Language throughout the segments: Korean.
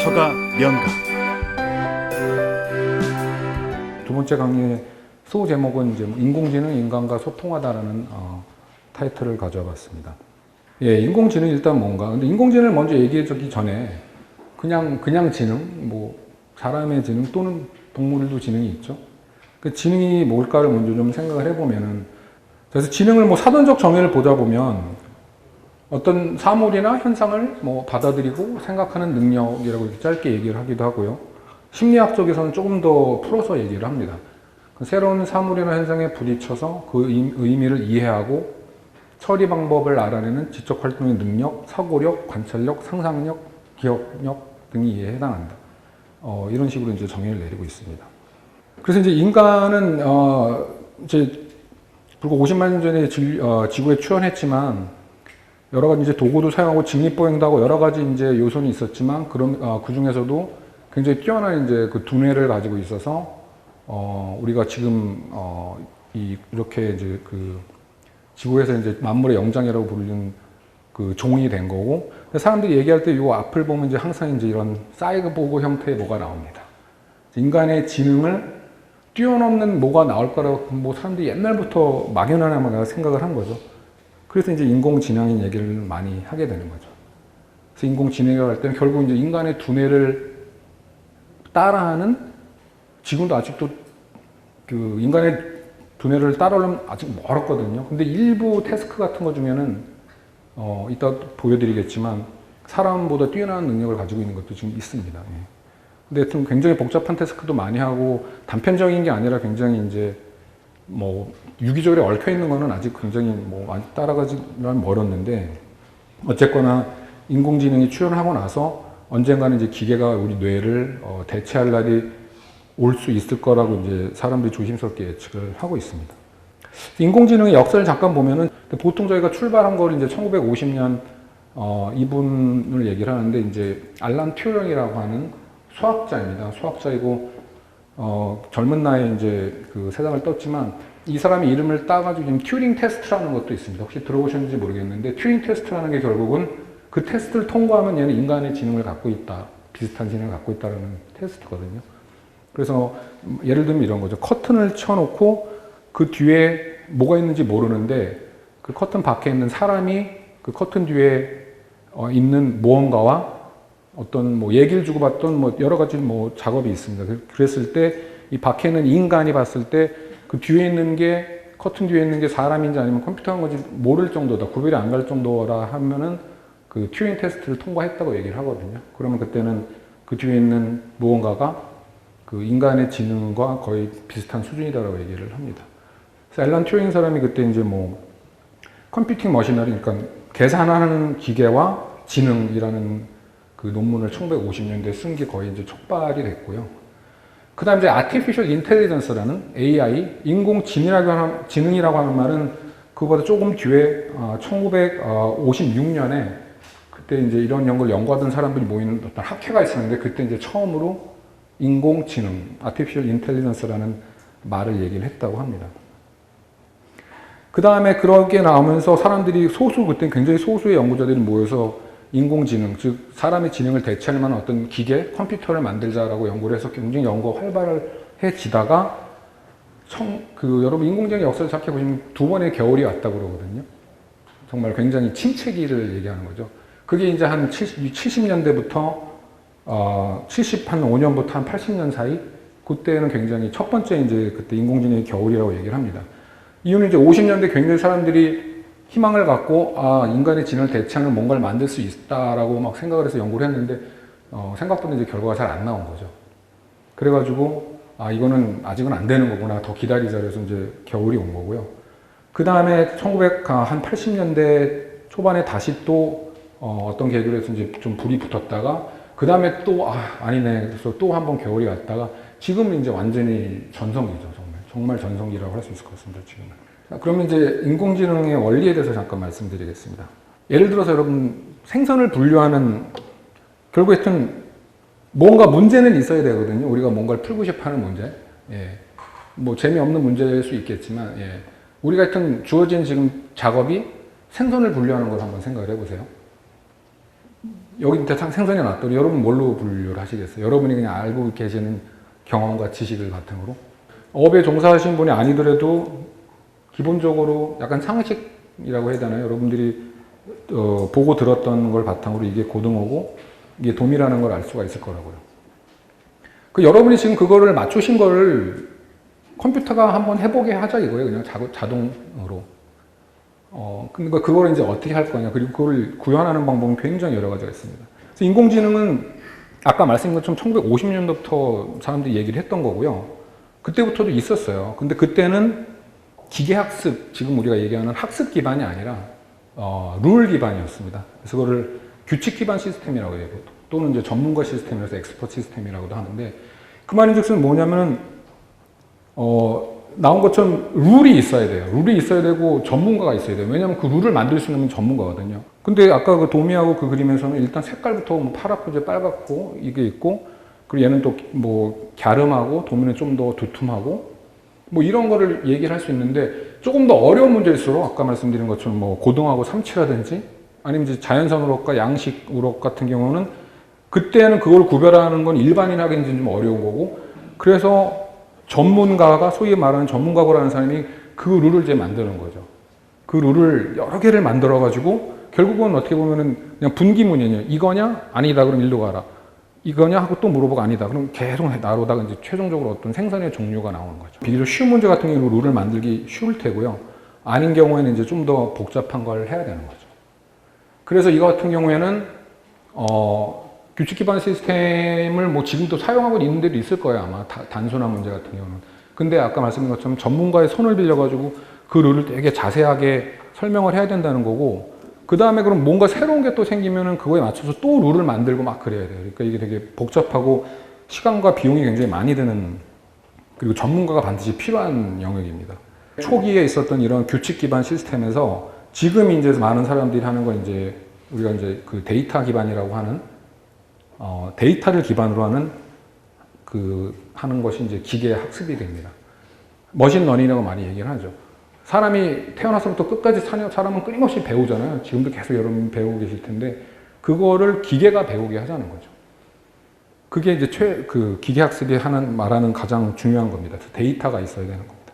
서가 명가. 두 번째 강의의 소 제목은 이제 인공지능 인간과 소통하다라는 타이틀을 가져와 봤습니다. 예, 인공지능 일단 뭔가. 근데 인공지능을 먼저 얘기해 주기 전에 그냥 지능, 뭐 사람의 지능 또는 동물도 지능이 있죠. 그 지능이 뭘까를 먼저 좀 생각을 해보면은, 그래서 지능을 뭐 사전적 정의를 보다 보면 어떤 사물이나 현상을 뭐 받아들이고 생각하는 능력이라고 이렇게 짧게 얘기를 하기도 하고요. 심리학 쪽에서는 조금 더 풀어서 얘기를 합니다. 새로운 사물이나 현상에 부딪혀서 그 의미를 이해하고 처리 방법을 알아내는 지적 활동의 능력, 사고력, 관찰력, 상상력, 기억력 등이 이에 해당한다. 이런 식으로 이제 정의를 내리고 있습니다. 그래서 이제 인간은 이제 불과 50만 년 전에 지구에 출현했지만 여러 가지 이제 도구도 사용하고 직립보행도 하고 여러 가지 이제 요소는 있었지만 그 중에서도 굉장히 뛰어난 이제 그 두뇌를 가지고 있어서 우리가 지금 이렇게 이제 그 지구에서 이제 만물의 영장이라고 부르는 그 종이 된 거고, 사람들이 얘기할 때 이 앞을 보면 이제 항상 이제 이런 사이보그 형태의 뭐가 나옵니다. 인간의 지능을 뛰어넘는 뭐가 나올 거라고 뭐 사람들이 옛날부터 막연하게 생각을 한 거죠. 그래서 이제 인공지능인 얘기를 많이 하게 되는 거죠. 그래서 인공지능이라고 할 때는 결국 이제 인간의 두뇌를 따라하는, 지금도 아직도 그 인간의 두뇌를 따라오려면 아직 멀었거든요. 근데 일부 태스크 같은 거 중에는 이따 보여드리겠지만 사람보다 뛰어난 능력을 가지고 있는 것도 지금 있습니다. 예. 근데 하여튼 굉장히 복잡한 태스크도 많이 하고 단편적인 게 아니라 굉장히 이제 뭐 유기적으로 얽혀 있는 거는 아직 굉장히 뭐 많이 따라가지는 멀었는데, 어쨌거나 인공지능이 출현하고 나서 언젠가는 이제 기계가 우리 뇌를 대체할 날이 올 수 있을 거라고 이제 사람들이 조심스럽게 예측을 하고 있습니다. 인공지능의 역사를 잠깐 보면은 보통 저희가 출발한 거를 이제 1950년 이분을 얘기를 하는데, 이제 알란 튜링이라고 하는 수학자입니다. 수학자이고 젊은 나이에 이제 그 세상을 떴지만 이 사람의 이름을 따가지고 지금 튜링 테스트라는 것도 있습니다. 혹시 들어보셨는지 모르겠는데 튜링 테스트라는 게 결국은 그 테스트를 통과하면 얘는 인간의 지능을 갖고 있다, 비슷한 지능을 갖고 있다는 테스트거든요. 그래서 예를 들면 이런 거죠. 커튼을 쳐놓고 그 뒤에 뭐가 있는지 모르는데 그 커튼 밖에 있는 사람이 그 커튼 뒤에 있는 무언가와 어떤 뭐 얘기를 주고받던 뭐 여러 가지 뭐 작업이 있습니다. 그랬을 때 이 밖에 있는 인간이 봤을 때 그 뒤에 있는 게, 커튼 뒤에 있는 게 사람인지 아니면 컴퓨터인 건지 모를 정도다, 구별이 안 갈 정도라 하면은 그 튜링 테스트를 통과했다고 얘기를 하거든요. 그러면 그때는 그 뒤에 있는 무언가가 그 인간의 지능과 거의 비슷한 수준이다라고 얘기를 합니다. 그래서 앨런 튜링 사람이 그때 이제 뭐 컴퓨팅 머시너리, 그러니까 계산하는 기계와 지능이라는 그 논문을 1950년대에 쓴 게 거의 이제 촉발이 됐고요. 그 다음에 이제 Artificial Intelligence라는 AI, 인공지능이라고 하는 말은 그거보다 조금 뒤에 1956년에 그때 이제 이런 연구를 연구하던 사람들이 모이는 어떤 학회가 있었는데 그때 이제 처음으로 인공지능, Artificial Intelligence라는 말을 얘기를 했다고 합니다. 그 다음에 그렇게 나오면서 사람들이 그때 굉장히 소수의 연구자들이 모여서 인공지능, 즉 사람의 지능을 대체할 만한 어떤 기계, 컴퓨터를 만들자라고 연구를 해서 굉장히 연구가 활발해지다가 여러분 인공지능의 역사를 생각해보시면 두 번의 겨울이 왔다고 그러거든요. 정말 굉장히 침체기를 얘기하는 거죠. 그게 이제 한 70년대부터 75년부터 한 80년 사이, 그때는 굉장히 첫 번째 이제 그때 인공지능의 겨울이라고 얘기를 합니다. 이유는 이제 50년대 굉장히 사람들이 희망을 갖고 인간의 지능을 대체하는 뭔가를 만들 수 있다라고 막 생각을 해서 연구를 했는데 생각보다 이제 결과가 잘 안 나온 거죠. 그래가지고 이거는 아직은 안 되는 거구나, 더 기다리자, 그래서 이제 겨울이 온 거고요. 그 다음에 1980년대 초반에 다시 또 어떤 계기로 해서 이제 좀 불이 붙었다가 그 다음에 또 아니네, 그래서 또 한 번 겨울이 왔다가 지금은 이제 완전히 전성기죠. 정말 전성기라고 할 수 있을 것 같습니다, 지금은. 그러면 이제 인공지능의 원리에 대해서 잠깐 말씀드리겠습니다. 예를 들어서 여러분 생선을 분류하는, 결국 하여튼 뭔가 문제는 있어야 되거든요. 우리가 뭔가를 풀고 싶어 하는 문제. 예. 뭐 재미없는 문제일 수 있겠지만, 예. 우리가 하여튼 주어진 지금 작업이 생선을 분류하는 걸 한번 생각을 해보세요. 여기 밑에 생선이 나왔더니 여러분 뭘로 분류를 하시겠어요? 여러분이 그냥 알고 계시는 경험과 지식을 바탕으로 업에 종사하신 분이 아니더라도 기본적으로 약간 상식이라고 해야 되나요? 여러분들이 보고 들었던 걸 바탕으로 이게 고등어고 이게 돔이라는 걸 알 수가 있을 거라고요. 여러분이 지금 그거를 맞추신 거를 컴퓨터가 한번 해보게 하자 이거예요. 그냥 자동으로. 그러니까 그걸 이제 어떻게 할 거냐. 그리고 그걸 구현하는 방법은 굉장히 여러 가지가 있습니다. 그래서 인공지능은 아까 말씀드린 것처럼 1950년도부터 사람들이 얘기를 했던 거고요. 그때부터도 있었어요. 근데 그때는 기계학습, 지금 우리가 얘기하는 학습 기반이 아니라 룰 기반이었습니다. 그래서 그거를 규칙 기반 시스템이라고 얘기하고 또는 이제 전문가 시스템이라서 엑스퍼트 시스템이라고도 하는데 그 말인즉슨 뭐냐면은 나온 것처럼 룰이 있어야 돼요. 룰이 있어야 되고 전문가가 있어야 돼요. 왜냐하면 그 룰을 만들 수 있는 전문가거든요. 근데 아까 그 도미하고 그 그림에서는 일단 색깔부터 뭐 파랗고 이제 빨갛고 이게 있고 그리고 얘는 또 뭐 갸름하고 도미는 좀 더 두툼하고 뭐 이런 거를 얘기를 할 수 있는데 조금 더 어려운 문제일수록 아까 말씀드린 것처럼 뭐 고등하고 삼치라든지 아니면 이제 자연산 우럭과 양식 우럭 같은 경우는 그때는 그걸 구별하는 건 일반인에게는 좀 어려운 거고 그래서 전문가가 소위 말하는 전문가라는 사람이 그 룰을 이제 만드는 거죠. 그 룰을 여러 개를 만들어 가지고 결국은 어떻게 보면은 그냥 분기문이에요. 이거냐? 아니다. 그럼 일로 가라. 이거냐? 하고 또 물어보고 아니다. 그럼 계속 나로다가 이제 최종적으로 어떤 생선의 종류가 나오는 거죠. 비교적 쉬운 문제 같은 경우는 룰을 만들기 쉬울 테고요. 아닌 경우에는 이제 좀 더 복잡한 걸 해야 되는 거죠. 그래서 이거 같은 경우에는 규칙 기반 시스템을 뭐 지금도 사용하고 있는 데도 있을 거예요, 아마. 단순한 문제 같은 경우는. 근데 아까 말씀드린 것처럼 전문가의 손을 빌려가지고 그 룰을 되게 자세하게 설명을 해야 된다는 거고, 그 다음에 그럼 뭔가 새로운 게 또 생기면은 그거에 맞춰서 또 룰을 만들고 막 그래야 돼요. 그러니까 이게 되게 복잡하고 시간과 비용이 굉장히 많이 드는, 그리고 전문가가 반드시 필요한 영역입니다. 초기에 있었던 이런 규칙 기반 시스템에서 지금 이제 많은 사람들이 하는 건 이제 우리가 이제 그 데이터 기반이라고 하는 데이터를 기반으로 하는 하는 것이 이제 기계 학습이 됩니다. 머신러닝이라고 많이 얘기를 하죠. 사람이 태어나서부터 끝까지 사람은 끊임없이 배우잖아요. 지금도 계속 여러분 배우고 계실 텐데 그거를 기계가 배우게 하자는 거죠. 그게 이제 기계 학습이 말하는 가장 중요한 겁니다. 데이터가 있어야 되는 겁니다.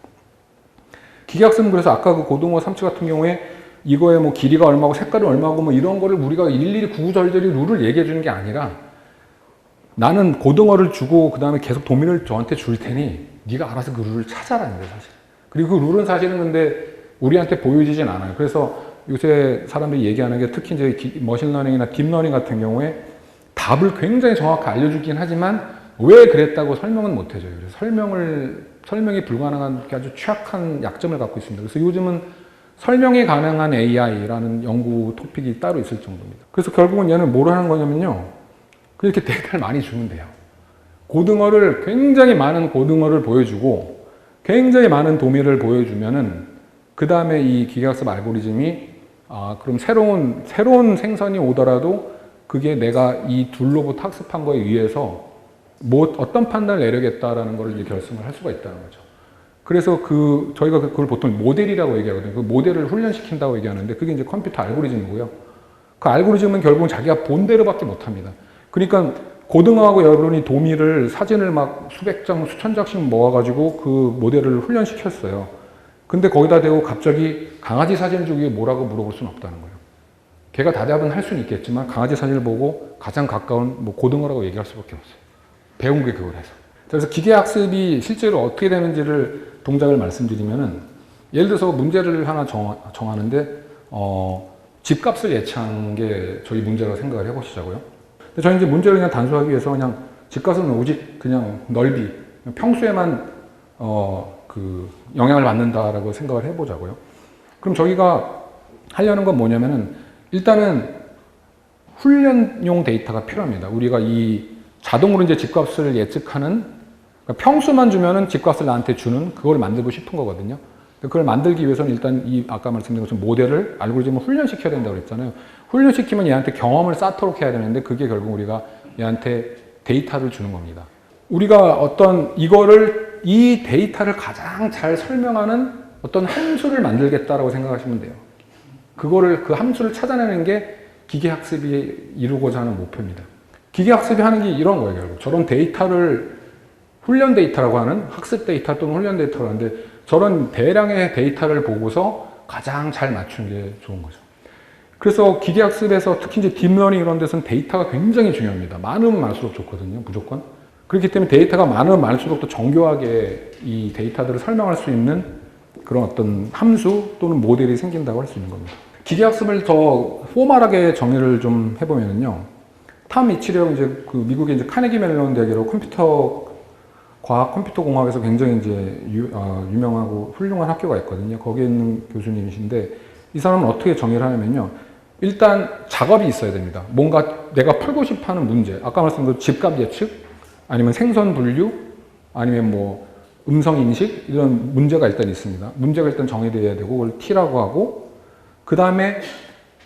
기계 학습은 그래서 아까 그 고등어 삼치 같은 경우에 이거의 뭐 길이가 얼마고 색깔이 얼마고 뭐 이런 거를 우리가 일일이 구구절절히 룰을 얘기해 주는 게 아니라 나는 고등어를 주고 그 다음에 계속 도미를 저한테 줄 테니 네가 알아서 그 룰을 찾아라는 거예요, 사실. 그리고 그 룰은 사실은 근데 우리한테 보여지진 않아요. 그래서 요새 사람들이 얘기하는 게 특히 이제 머신러닝이나 딥러닝 같은 경우에 답을 굉장히 정확하게 알려주긴 하지만 왜 그랬다고 설명은 못 해줘요. 그래서 설명이 불가능한 아주 취약한 약점을 갖고 있습니다. 그래서 요즘은 설명이 가능한 AI라는 연구 토픽이 따로 있을 정도입니다. 그래서 결국은 얘는 뭘 하는 거냐면요. 그렇게 데이터를 많이 주면 돼요. 굉장히 많은 고등어를 보여주고 굉장히 많은 도미를 보여주면은 그 다음에 이 기계학습 알고리즘이 그럼 새로운 생선이 오더라도 그게 내가 이 둘로부터 학습한 거에 의해서 어떤 판단을 내려겠다라는 걸 이제 결승을 할 수가 있다는 거죠. 그래서 저희가 그걸 보통 모델이라고 얘기하거든요. 그 모델을 훈련시킨다고 얘기하는데 그게 이제 컴퓨터 알고리즘이고요. 그 알고리즘은 결국은 자기가 본 대로밖에 못 합니다. 그러니까 고등어하고 여러분이 도미를 사진을 막 수백 장, 수천 장씩 모아가지고 그 모델을 훈련시켰어요. 근데 거기다 대고 갑자기 강아지 사진을 주기 위해 뭐라고 물어볼 수는 없다는 거예요. 걔가 대답은 할 수는 있겠지만 강아지 사진을 보고 가장 가까운 뭐 고등어라고 얘기할 수밖에 없어요. 배운 게 그걸 해서. 그래서 기계학습이 실제로 어떻게 되는지를 동작을 말씀드리면은 예를 들어서 문제를 하나 정하는데 집값을 예측한 게 저희 문제라고 생각을 해보시자고요. 근데 저희 이제 문제를 그냥 단순하기 위해서 그냥 집값은 오직 그냥 넓이, 평수에만 영향을 받는다라고 생각을 해보자고요. 그럼 저희가 하려는 건 뭐냐면은 일단은 훈련용 데이터가 필요합니다. 우리가 자동으로 이제 집값을 예측하는, 그러니까 평수만 주면은 집값을 나한테 주는 그걸 만들고 싶은 거거든요. 그걸 만들기 위해서는 일단 아까 말씀드린 것처럼 모델을, 알고리즘을 훈련시켜야 된다고 그랬잖아요. 훈련시키면 얘한테 경험을 쌓도록 해야 되는데 그게 결국 우리가 얘한테 데이터를 주는 겁니다. 우리가 이 데이터를 가장 잘 설명하는 어떤 함수를 만들겠다라고 생각하시면 돼요. 그 함수를 찾아내는 게 기계학습이 이루고자 하는 목표입니다. 기계학습이 하는 게 이런 거예요, 결국. 저런 데이터를 훈련 데이터라고 하는 학습 데이터 또는 훈련 데이터라고 하는데 저런 대량의 데이터를 보고서 가장 잘 맞추는 게 좋은 거죠. 그래서 기계학습에서 특히 이제 딥러닝 이런 데서는 데이터가 굉장히 중요합니다. 많으면 많을수록 좋거든요, 무조건. 그렇기 때문에 데이터가 많으면 많을수록 또 정교하게 이 데이터들을 설명할 수 있는 그런 어떤 함수 또는 모델이 생긴다고 할 수 있는 겁니다. 기계학습을 더 포멀하게 정의를 좀 해보면요. 탐 이치령 이제 그 미국의 이제 카네기 멜론 대학이라고 컴퓨터 공학에서 굉장히 이제 유명하고 훌륭한 학교가 있거든요. 거기에 있는 교수님이신데 이 사람은 어떻게 정의를 하냐면요. 일단 작업이 있어야 됩니다. 뭔가 내가 풀고 싶어 하는 문제. 아까 말씀드린 그 집값 예측, 아니면 생선 분류, 아니면 뭐 음성 인식 이런 문제가 일단 있습니다. 문제가 일단 정의되어야 되고 그걸 T라고 하고 그 다음에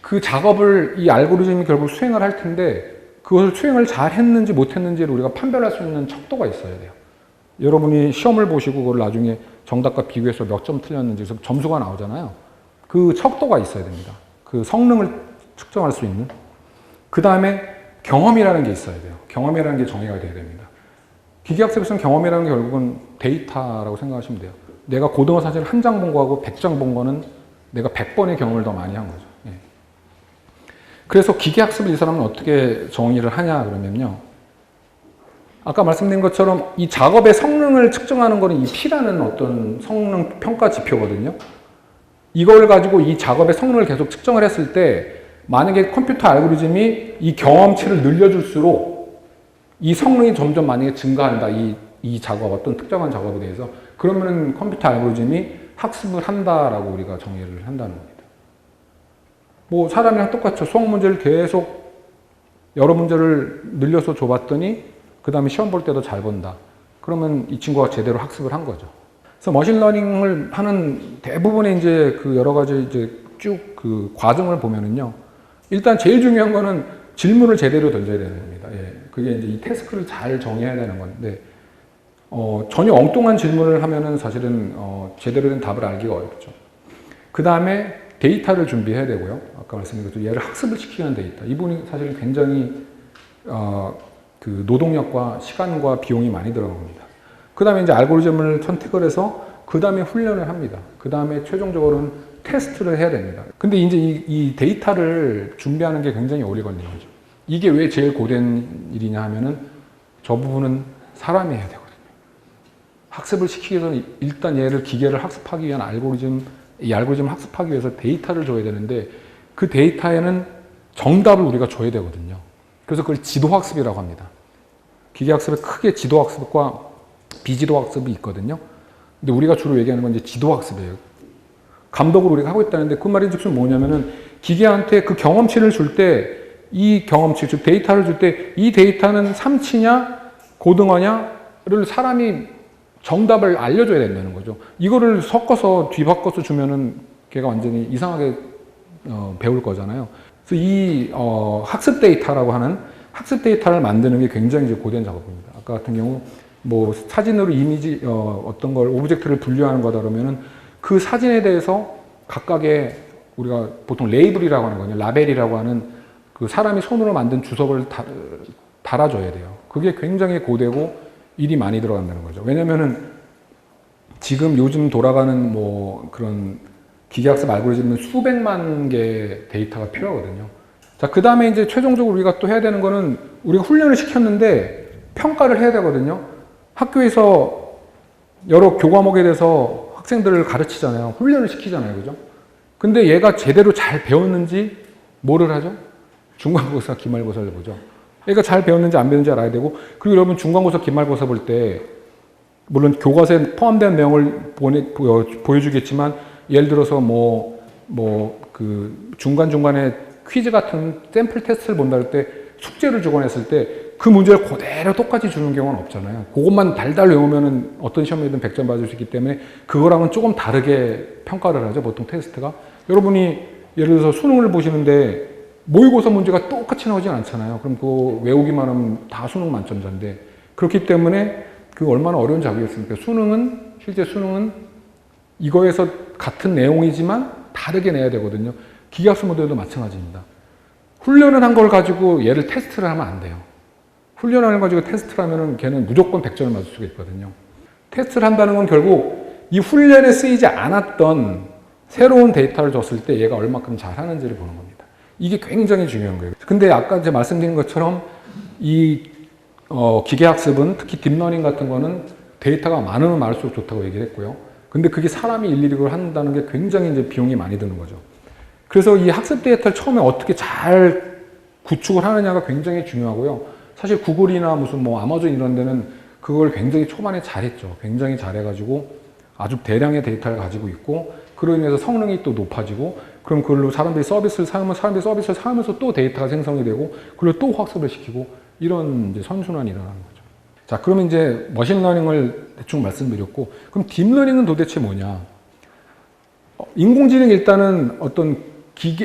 그 작업을 이 알고리즘이 결국 수행을 할 텐데 그것을 수행을 잘 했는지 못 했는지를 우리가 판별할 수 있는 척도가 있어야 돼요. 여러분이 시험을 보시고 그걸 나중에 정답과 비교해서 몇 점 틀렸는지 점수가 나오잖아요. 그 척도가 있어야 됩니다. 그 성능을 측정할 수 있는. 그 다음에 경험이라는 게 있어야 돼요. 경험이라는 게 정의가 돼야 됩니다. 기계학습에서는 경험이라는 게 결국은 데이터라고 생각하시면 돼요. 내가 고등어 사진을 한 장 본 거하고 100장 본 거는 내가 100번의 경험을 더 많이 한 거죠. 예. 그래서 기계학습을 이 사람은 어떻게 정의를 하냐 그러면요. 아까 말씀드린 것처럼 이 작업의 성능을 측정하는 거는 이 P라는 어떤 성능 평가 지표거든요. 이걸 가지고 이 작업의 성능을 계속 측정을 했을 때 만약에 컴퓨터 알고리즘이 이 경험치를 늘려줄수록 이 성능이 점점 만약에 증가한다. 이 작업, 어떤 특정한 작업에 대해서 그러면은 컴퓨터 알고리즘이 학습을 한다라고 우리가 정의를 한다는 겁니다. 뭐 사람이랑 똑같죠. 수학 문제를 계속 여러 문제를 늘려서 줘봤더니 그 다음에 시험 볼 때도 잘 본다. 그러면 이 친구가 제대로 학습을 한 거죠. 그래서 머신러닝을 하는 대부분의 이제 그 여러 가지 이제 쭉 그 과정을 보면은요. 일단 제일 중요한 거는 질문을 제대로 던져야 되는 겁니다. 예. 그게 이제 이 태스크를 잘 정해야 되는 건데, 전혀 엉뚱한 질문을 하면은 사실은, 제대로 된 답을 알기가 어렵죠. 그 다음에 데이터를 준비해야 되고요. 아까 말씀드린 것처럼 얘를 학습을 시키는 데이터. 이 부분이 사실은 굉장히, 그 노동력과 시간과 비용이 많이 들어갑니다. 그 다음에 이제 알고리즘을 선택을 해서 그 다음에 훈련을 합니다. 그 다음에 최종적으로는 테스트를 해야 됩니다. 근데 이제 이 데이터를 준비하는 게 굉장히 오래 걸리는 거죠. 이게 왜 제일 고된 일이냐 하면은 저 부분은 사람이 해야 되거든요. 학습을 시키기 위해서는 일단 얘를 기계를 학습하기 위한 이 알고리즘을 학습하기 위해서 데이터를 줘야 되는데 그 데이터에는 정답을 우리가 줘야 되거든요. 그래서 그걸 지도학습이라고 합니다. 기계학습에 크게 지도학습과 비지도학습이 있거든요. 근데 우리가 주로 얘기하는 건 이제 지도학습이에요. 감독을 우리가 하고 있다는데 그 말이 즉슨 뭐냐면은 기계한테 그 경험치를 줄 때 이 경험치, 즉 데이터를 줄 때 이 데이터는 삼치냐 고등어냐를 사람이 정답을 알려줘야 된다는 거죠. 이거를 섞어서 뒤바꿔서 주면은 걔가 완전히 이상하게 배울 거잖아요. 그래서 이 학습 데이터라고 하는 학습 데이터를 만드는 게 굉장히 이제 고된 작업입니다. 아까 같은 경우 뭐 사진으로 이미지 어떤 걸 오브젝트를 분류하는 거다 그러면은 그 사진에 대해서 각각의 우리가 보통 레이블이라고 하는 거냐 라벨이라고 하는 그 사람이 손으로 만든 주석을 달아줘야 돼요. 그게 굉장히 고되고 일이 많이 들어간다는 거죠. 왜냐면은 지금 요즘 돌아가는 뭐 그런 기계학습 알고리즘은 수백만 개의 데이터가 필요하거든요. 자, 그 다음에 이제 최종적으로 우리가 또 해야 되는 거는 우리가 훈련을 시켰는데 평가를 해야 되거든요. 학교에서 여러 교과목에 대해서 학생들을 가르치잖아요. 훈련을 시키잖아요. 그죠? 근데 얘가 제대로 잘 배웠는지 뭐를 하죠? 중간고사, 기말고사를 보죠. 얘가 잘 배웠는지 안 배웠는지 알아야 되고, 그리고 여러분 중간고사, 기말고사 볼 때 물론 교과서에 포함된 내용을 보여주겠지만 예를 들어서 그 중간중간에 퀴즈 같은 샘플 테스트를 본다 할 때 숙제를 주거나 했을 때 그 문제를 그대로 똑같이 주는 경우는 없잖아요. 그것만 달달 외우면은 어떤 시험이든 100점 받을 수 있기 때문에 그거랑은 조금 다르게 평가를 하죠. 보통 테스트가. 여러분이 예를 들어서 수능을 보시는데 모의고사 문제가 똑같이 나오진 않잖아요. 그럼 그거 외우기만 하면 다 수능 만점자인데 그렇기 때문에 그 얼마나 어려운 작업이었습니까? 실제 수능은 이거에서 같은 내용이지만 다르게 내야 되거든요. 기계학습 모델도 마찬가지입니다. 훈련을 한 걸 가지고 얘를 테스트를 하면 안 돼요. 훈련을 한 걸 가지고 테스트를 하면은 걔는 무조건 100점을 맞을 수가 있거든요. 테스트를 한다는 건 결국 이 훈련에 쓰이지 않았던 새로운 데이터를 줬을 때 얘가 얼마큼 잘하는지를 보는 겁니다. 이게 굉장히 중요한 거예요. 근데 아까 이제 말씀드린 것처럼 이 기계학습은 특히 딥러닝 같은 거는 데이터가 많으면 많을수록 좋다고 얘기를 했고요. 근데 그게 사람이 일일이 그걸 한다는 게 굉장히 이제 비용이 많이 드는 거죠. 그래서 이 학습 데이터를 처음에 어떻게 잘 구축을 하느냐가 굉장히 중요하고요. 사실 구글이나 무슨 뭐 아마존 이런 데는 그걸 굉장히 초반에 잘했죠. 굉장히 잘해가지고 아주 대량의 데이터를 가지고 있고, 그로 인해서 성능이 또 높아지고, 그럼 그걸로 사람들이 서비스를 사면 사람들이 서비스를 사면서 또 데이터가 생성이 되고, 그걸로 또 학습을 시키고, 이런 이제 선순환이 일어나는 거죠. 자, 그러면 이제 머신러닝을 대충 말씀드렸고, 그럼 딥러닝은 도대체 뭐냐? 인공지능 일단은 어떤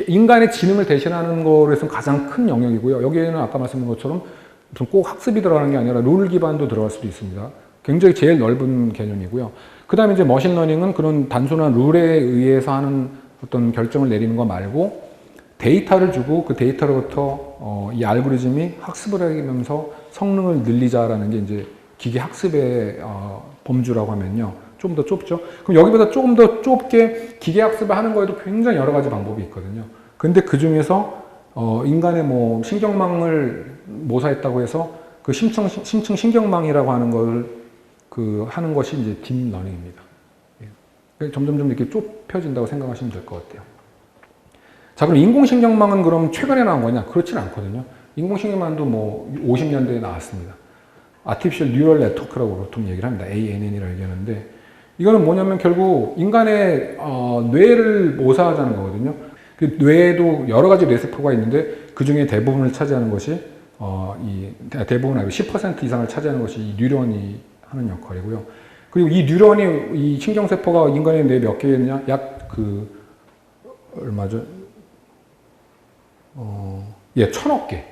인간의 지능을 대신하는 거에서 가장 큰 영역이고요. 여기에는 아까 말씀드린 것처럼 무슨 꼭 학습이 들어가는 게 아니라 룰 기반도 들어갈 수도 있습니다. 굉장히 제일 넓은 개념이고요. 그 다음에 이제 머신러닝은 그런 단순한 룰에 의해서 하는 어떤 결정을 내리는 거 말고 데이터를 주고 그 데이터로부터 이 알고리즘이 학습을 하면서 성능을 늘리자라는 게 이제 기계 학습의 범주라고 하면요. 좀 더 좁죠. 그럼 여기보다 조금 더 좁게 기계 학습을 하는 거에도 굉장히 여러 가지 방법이 있거든요. 근데 그 중에서 인간의 뭐 신경망을 모사했다고 해서 그 심층 신경망이라고 하는 걸 하는 것이 이제 딥러닝입니다. 점점점 이렇게 좁혀진다고 생각하시면 될 것 같아요. 자, 그럼 인공신경망은 그럼 최근에 나온 거냐? 그렇지는 않거든요. 인공신경망도 뭐 50년대에 나왔습니다. Artificial Neural Network라고 보통 얘기를 합니다. ANN이라고 얘기하는데, 이거는 뭐냐면 결국 인간의 뇌를 모사하자는 거거든요. 그 뇌에도 여러 가지 뇌세포가 있는데 그 중에 대부분을 차지하는 것이 대부분 아니고 10% 이상을 차지하는 것이 이 뉴런이 하는 역할이고요. 그리고 이 뉴런이 이 신경세포가 인간의 뇌에 몇 개였냐? 약 얼마죠? 1000억 개.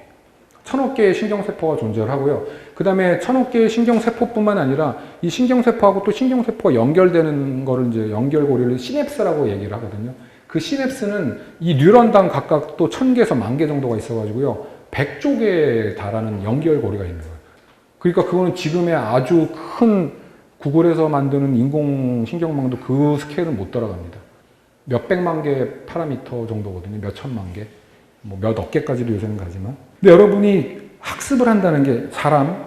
1000억 개의 신경세포가 존재를 하고요. 그 다음에 1000억 개의 신경세포뿐만 아니라 이 신경세포하고 또 신경세포가 연결되는 거를 이제 연결고리를 시냅스라고 얘기를 하거든요. 그 시냅스는 이 뉴런당 각각 또 1000개에서 10,000개 정도가 있어가지고요. 100조 개에 달하는 연결고리가 있는 거예요. 그러니까 그거는 지금의 아주 큰 구글에서 만드는 인공신경망도 그 스케일은 못 따라갑니다. 몇백만 개 파라미터 정도거든요. 몇천만 개. 뭐 몇억 개까지도 요새는 가지만. 근데 여러분이 학습을 한다는 게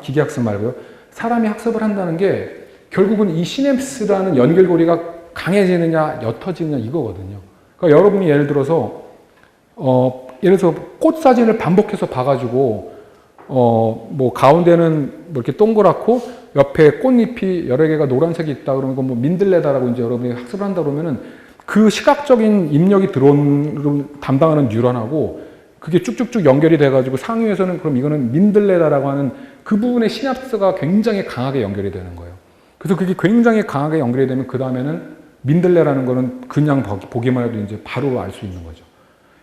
기계학습 말고요. 사람이 학습을 한다는 게 결국은 이 시냅스라는 연결고리가 강해지느냐, 옅어지느냐 이거거든요. 그러니까 여러분이 예를 들어서 꽃 사진을 반복해서 봐가지고 뭐 가운데는 뭐 이렇게 동그랗고 옆에 꽃잎이 여러 개가 노란색이 있다 그러면 뭐 민들레다라고 이제 여러분이 학습을 한다 그러면은 그 시각적인 입력이 들어온 담당하는 뉴런하고 그게 쭉쭉쭉 연결이 돼가지고 상위에서는 그럼 이거는 민들레다라고 하는 그 부분의 시냅스가 굉장히 강하게 연결이 되는 거예요. 그래서 그게 굉장히 강하게 연결이 되면 그 다음에는 민들레라는 거는 그냥 보기만 해도 이제 바로 알 수 있는 거죠.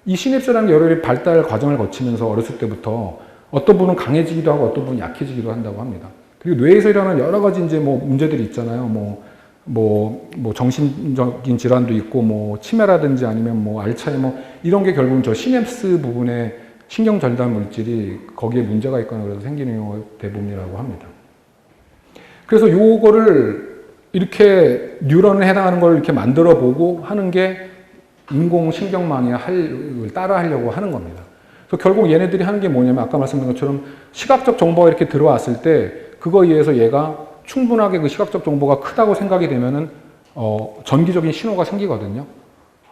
이 시냅스라는 게 여러 가지 발달 과정을 거치면서 어렸을 때부터 어떤 분은 강해지기도 하고 어떤 분은 약해지기도 한다고 합니다. 그리고 뇌에서 일어나는 여러 가지 이제 뭐 문제들이 있잖아요. 뭐 정신적인 질환도 있고 뭐 치매라든지 아니면 뭐 알츠하이머 이런 게 결국은 저 시냅스 부분에 신경 전달 물질이 거기에 문제가 있거나 그래서 생기는 경우가 대부분이라고 합니다. 그래서 요거를 이렇게 뉴런에 해당하는 걸 이렇게 만들어 보고 하는 게 인공신경망이 따라 하려고 하는 겁니다. 그래서 결국 얘네들이 하는 게 뭐냐면 아까 말씀드린 것처럼 시각적 정보가 이렇게 들어왔을 때 그거에 의해서 얘가 충분하게 그 시각적 정보가 크다고 생각이 되면은 전기적인 신호가 생기거든요.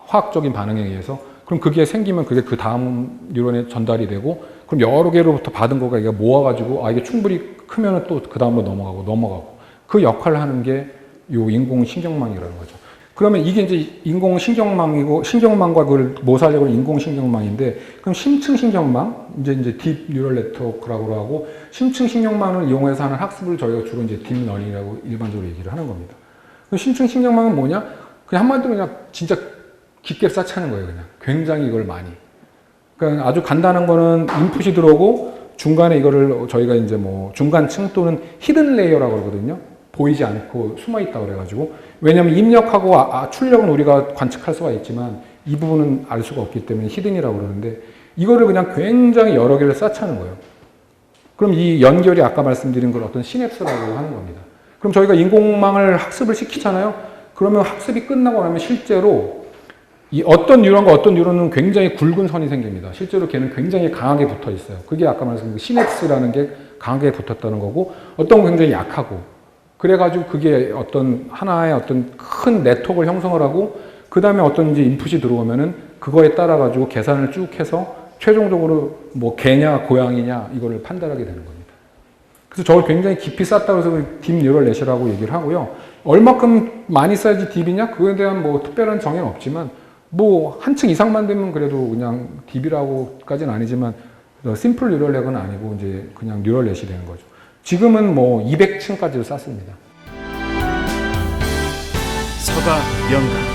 화학적인 반응에 의해서. 그럼 그게 생기면 그게 그 다음 뉴런에 전달이 되고 그럼 여러 개로부터 받은 거가 이게 모아가지고 이게 충분히 크면은 또 그 다음으로 넘어가고 그 역할을 하는 게 요 인공신경망이라는 거죠. 그러면 이게 이제 인공신경망이고 신경망과 그걸 모사하려고 하는 인공신경망인데 그럼 심층신경망 이제 딥 뉴럴 네트워크라고 하고 심층신경망을 이용해서 하는 학습을 저희가 주로 이제 딥러닝이라고 일반적으로 얘기를 하는 겁니다. 그럼 심층신경망은 뭐냐? 그냥 한마디로 그냥 진짜 깊게 쌓자는 거예요. 그냥 굉장히 이걸 많이. 그러니까 아주 간단한 거는 인풋이 들어오고 중간에 이거를 저희가 이제 뭐 중간층 또는 히든 레이어라고 그러거든요. 보이지 않고 숨어 있다고 그래가지고 왜냐하면 입력하고 출력은 우리가 관측할 수가 있지만 이 부분은 알 수가 없기 때문에 히든이라고 그러는데 이거를 그냥 굉장히 여러 개를 쌓자는 거예요. 그럼 이 연결이 아까 말씀드린 걸 어떤 시냅스라고 하는 겁니다. 그럼 저희가 인공망을 학습을 시키잖아요. 그러면 학습이 끝나고 나면 실제로 이 어떤 뉴런과 어떤 뉴런은 굉장히 굵은 선이 생깁니다. 실제로 걔는 굉장히 강하게 붙어 있어요. 그게 아까 말씀드린 시냅스라는 게 강하게 붙었다는 거고, 어떤 건 굉장히 약하고, 그래가지고 그게 어떤 하나의 어떤 큰 네트워크를 형성을 하고, 그 다음에 어떤 이제 인풋이 들어오면은 그거에 따라가지고 계산을 쭉 해서 최종적으로 뭐 개냐 고양이냐 이거를 판단하게 되는 겁니다. 그래서 저걸 굉장히 깊이 쌓다고 해서 딥 뉴럴 넷이라고 얘기를 하고요. 얼마큼 많이 쌓여야지 딥이냐? 그거에 대한 뭐 특별한 정의는 없지만 뭐 한층 이상만 되면 그래도 그냥 딥이라고까지는 아니지만 심플 뉴럴 넷은 아니고 이제 그냥 뉴럴 넷이 되는 거죠. 지금은 뭐 200층까지도 쌓습니다. 서가 명가